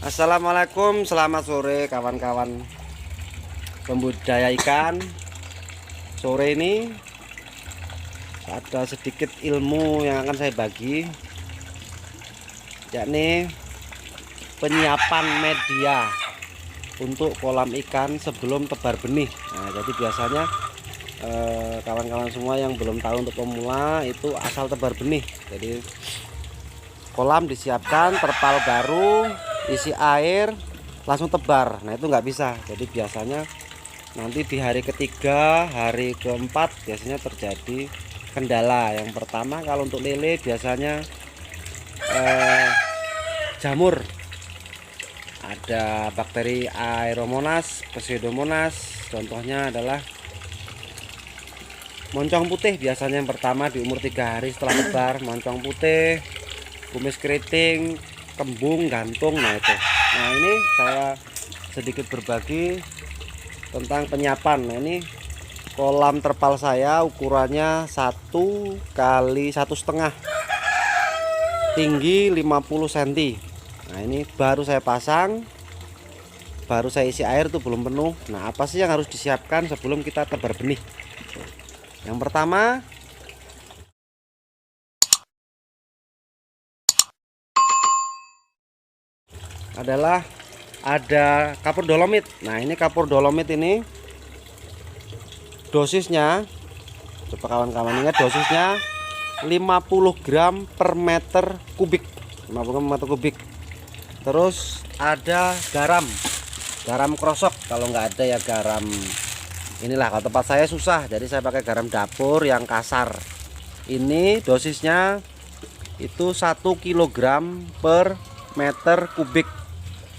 Assalamualaikum, selamat sore kawan-kawan pembudidaya ikan. Sore ini ada sedikit ilmu yang akan saya bagi, yakni penyiapan media untuk kolam ikan sebelum tebar benih. Nah, jadi biasanya kawan-kawan semua yang belum tahu, untuk pemula itu asal tebar benih. Jadi kolam disiapkan, terpal baru, isi air, langsung tebar. Nah itu nggak bisa. Jadi biasanya nanti di hari ketiga, hari keempat biasanya terjadi kendala. Yang pertama, kalau untuk lele biasanya jamur, ada bakteri Aeromonas, Pseudomonas. Contohnya adalah moncong putih. Biasanya yang pertama di umur 3 hari setelah tebar, moncong putih, kumis keriting, kembung, gantung. Nah itu. Nah ini saya sedikit berbagi tentang penyiapan. Nah ini kolam terpal saya ukurannya 1 kali 1,5, tinggi 50 cm. Nah ini baru saya pasang, baru saya isi air tuh, belum penuh. Nah apa sih yang harus disiapkan sebelum kita tebar benih? Yang pertama adalah ada kapur dolomit. Nah ini kapur dolomit ini dosisnya, coba kawan-kawan ingat, dosisnya 50 gram per meter kubik, 50 gram per meter kubik. Terus ada garam krosok. Kalau nggak ada ya garam inilah, kalau tempat saya susah, jadi saya pakai garam dapur yang kasar. Ini dosisnya itu 1 kilogram per meter kubik,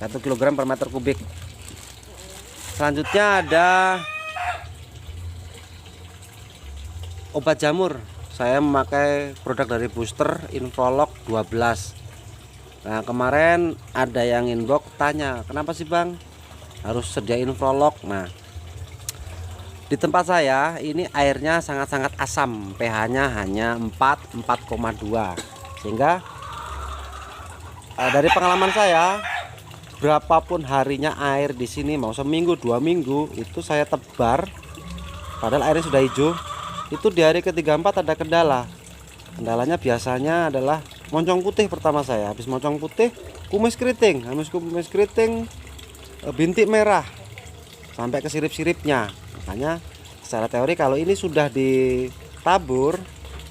1 kg per meter kubik. Selanjutnya ada obat jamur. Saya memakai produk dari Booster Involog 12. Nah kemarin ada yang inbox tanya, kenapa sih bang harus sediain Involog? Nah di tempat saya ini airnya sangat-sangat asam, pH-nya hanya 4,2, sehingga dari pengalaman saya, berapapun harinya air di sini, mau seminggu 2 minggu, itu saya tebar padahal airnya sudah hijau, itu di hari ketiga 4 ada kendala. Kendalanya biasanya adalah moncong putih. Pertama saya habis moncong putih, kumis keriting, bintik merah sampai ke sirip-siripnya. Makanya secara teori kalau ini sudah ditabur,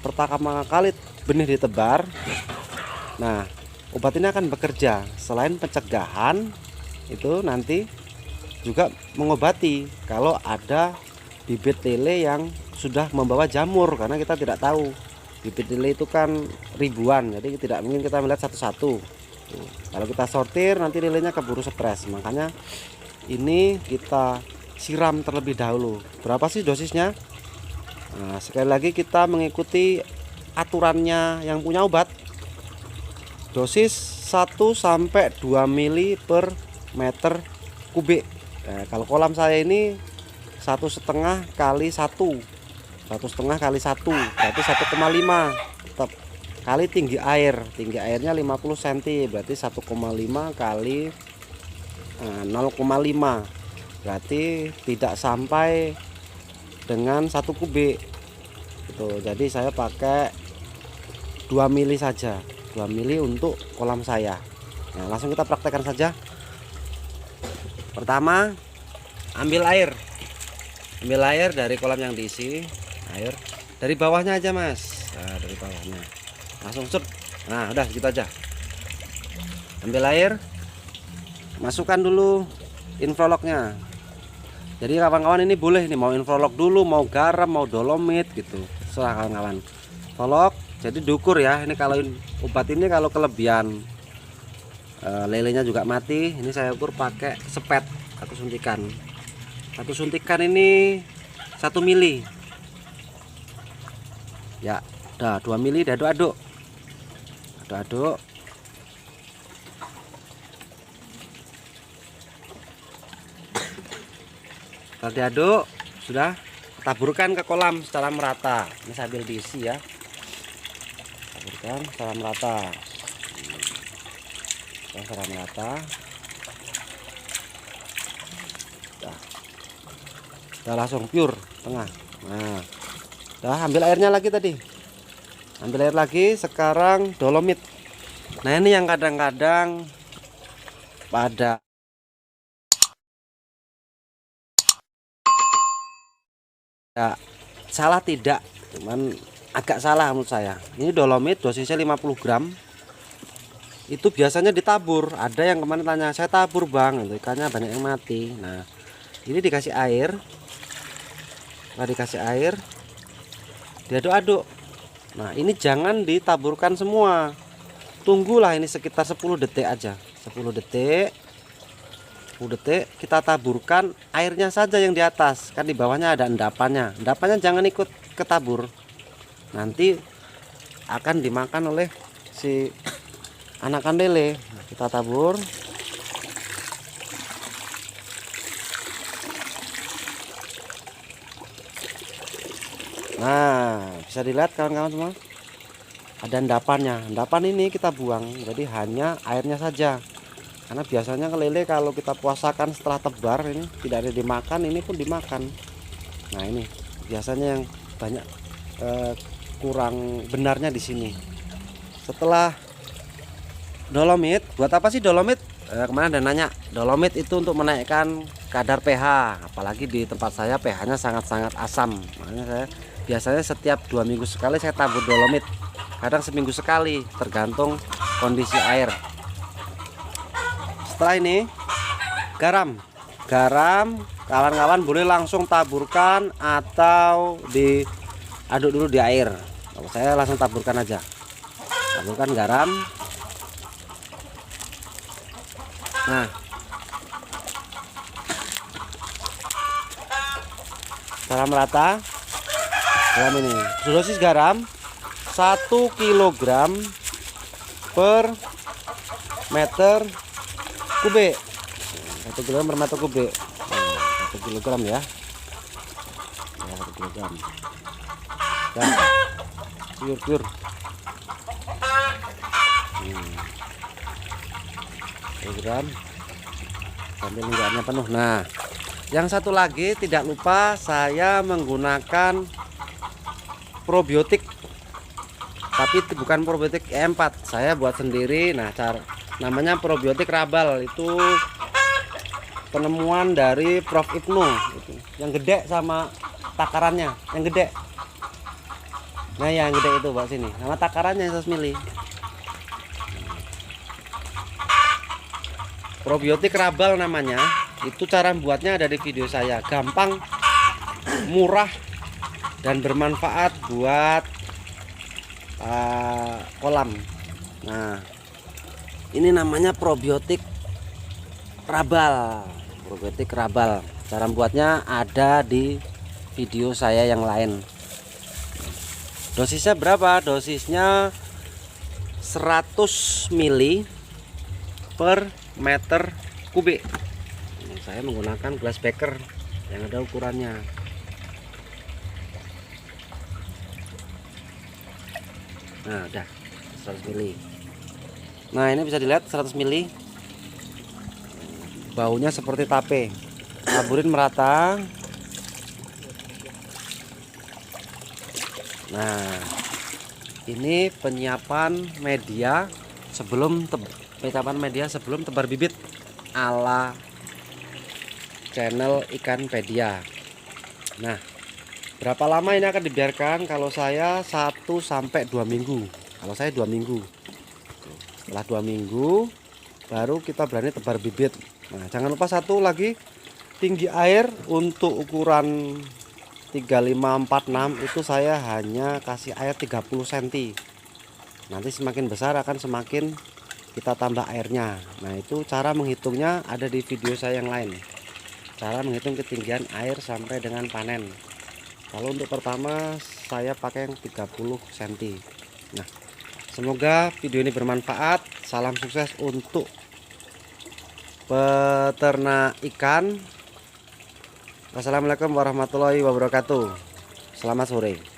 pertama kali benih ditebar, nah obat ini akan bekerja. Selain pencegahan, itu nanti juga mengobati kalau ada bibit lele yang sudah membawa jamur, karena kita tidak tahu bibit lele itu kan ribuan, jadi tidak mungkin kita melihat satu-satu. Kalau kita sortir nanti lelenya keburu stres. Makanya ini kita siram terlebih dahulu. Berapa sih dosisnya? Nah, sekali lagi kita mengikuti aturannya yang punya obat. Dosis 1 sampai 2 mili per meter kubik. Nah, kalau kolam saya ini 1,5 kali 1, 1,5 kali 1 berarti 1,5. Tetap kali tinggi air, tinggi airnya 50 cm, berarti 1,5 kali 0,5, berarti tidak sampai dengan 1 kubik itu. Jadi saya pakai 2 mili saja, 2 mili untuk kolam saya. Nah langsung kita praktekkan saja. Pertama, ambil air dari kolam yang diisi. Air dari bawahnya aja mas. Nah, dari bawahnya langsung set. Nah udah gitu aja. Ambil air, masukkan dulu Involognya. Jadi kawan-kawan ini boleh nih, mau Involog dulu, mau garam, mau dolomit gitu, serah kawan-kawan. Involog jadi diukur ya. Ini kalau obat ini kalau kelebihan lelenya juga mati. Ini saya ukur pakai sepet, satu suntikan ini 1 mili ya. Udah 2 mili, aduk-aduk. Kalau diaduk sudah, taburkan ke kolam secara merata. Ini sambil diisi ya, taburkan secara merata. Secara merata. udah langsung pure tengah. Nah udah ambil airnya lagi tadi, ambil air lagi. Sekarang dolomit. Nah ini yang kadang-kadang pada ya, salah tidak, cuman agak salah menurut saya. Ini dolomit dosisnya 50 gram. Itu biasanya ditabur. Ada yang kemarin tanya, saya tabur bang, itu ikannya banyak yang mati. Nah ini dikasih air. Nah dikasih air, diaduk-aduk. Nah ini jangan ditaburkan semua, tunggulah ini sekitar 10 detik aja. 10 detik kita taburkan airnya saja yang di atas, kan di bawahnya ada endapannya. Endapannya jangan ikut ketabur, nanti akan dimakan oleh si anakan lele. Kita tabur. Nah bisa dilihat kawan-kawan semua, ada endapannya. Endapan ini kita buang, jadi hanya airnya saja. Karena biasanya lele kalau kita puasakan setelah tebar ini tidak ada dimakan, ini pun dimakan. Nah ini biasanya yang banyak kurang benarnya di sini. Setelah dolomit, buat apa sih dolomit? Kemarin ada nanya, dolomit itu untuk menaikkan kadar pH, apalagi di tempat saya pH-nya sangat-sangat asam. Makanya saya biasanya setiap 2 minggu sekali saya tabur dolomit, kadang seminggu sekali tergantung kondisi air. Setelah ini garam kawan-kawan boleh langsung taburkan atau diaduk dulu di air. Kalau saya langsung taburkan aja, taburkan garam. Nah secara merata garam ini, dosis garam 1 kg per meter kubik. 1 kg per meter kubik. 1 kg ya. 1 kg. Ya. Pure. 1 gram sambil enggaknya penuh. Nah yang satu lagi tidak lupa saya menggunakan probiotik, tapi itu bukan probiotik E4, saya buat sendiri. Nah namanya probiotik Rabal, itu penemuan dari Prof Ibnu itu. Yang gede sama takarannya yang gede. Nah yang gede itu bawa sini, sama takarannya 100 mili. Probiotik Rabal namanya. Itu cara buatnya ada di video saya, gampang, murah, dan bermanfaat buat kolam. Nah ini namanya probiotik Rabal. Probiotik Rabal, cara buatnya ada di video saya yang lain. Dosisnya berapa? Dosisnya 100 mili per meter kubik. Ini saya menggunakan glass beaker yang ada ukurannya. Nah udah 100 mili. Nah ini bisa dilihat 100 mili, baunya seperti tape. Taburin merata. Nah ini penyiapan media sebelum tebar bibit ala channel Ikanpedia. Nah berapa lama ini akan dibiarkan? Kalau saya 1 sampai 2 minggu. Kalau saya 2 minggu. Setelah 2 minggu baru kita berani tebar bibit. Nah jangan lupa satu lagi, tinggi air untuk ukuran 3546 itu saya hanya kasih air 30 cm. Nanti semakin besar akan semakin kita tambah airnya. Nah itu cara menghitungnya ada di video saya yang lain, cara menghitung ketinggian air sampai dengan panen. Kalau untuk pertama saya pakai yang 30 cm. Nah semoga video ini bermanfaat. Salam sukses untuk peternak ikan. Wassalamualaikum warahmatullahi wabarakatuh. Selamat sore.